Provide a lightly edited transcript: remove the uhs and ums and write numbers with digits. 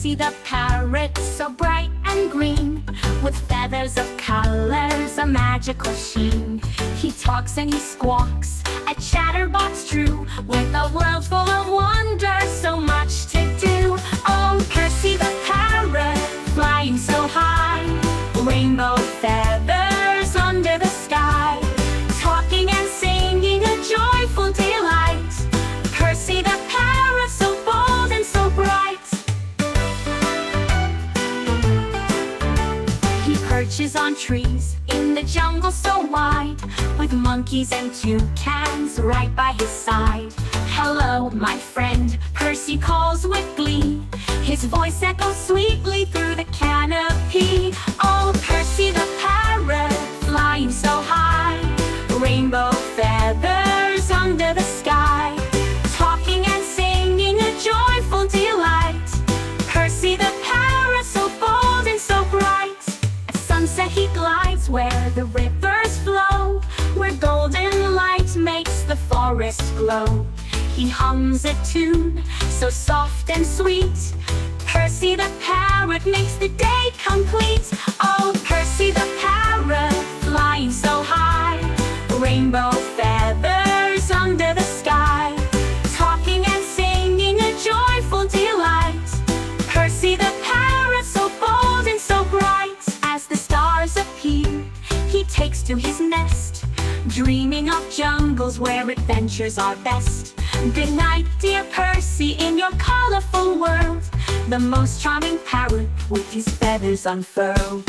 Percy the Parrot, so bright and green, with feathers of colors, a magical sheen. He talks and he squawks, a chatterbox true, with a world full of wonder, so much to do. Oh, Percy the Parrot, flying so high, rainbow feathers under the sky, talking and singing a joyful delight. Percy the Parrot, so bold and so bright. He perches on trees in the jungle so wide, with monkeys and toucans right by his side. Hello, my friend, Percy calls with glee. His voice echoes sweetly through the canopy. Oh, Percy the Parrot, flying so high, rainbow feathers under the sky, talking and singing a joyful delight. Percy the Parrot, so bold and so bright. At sunset he glides where the rivers flow, where golden light makes the forest glow. He hums a tune so soft and sweet. Percy the Parrot makes the day complete. Oh, Percy the Parrot, flying so high, rainbow feathers under the sky, talking and singing a joyful delight. Percy the Parrot, so bold and so bright. As the stars appear, he takes to his nest, dreaming of jungles where adventures are best. Good night, dear Percy, in your colorful world, the most charming parrot with his feathers unfurled.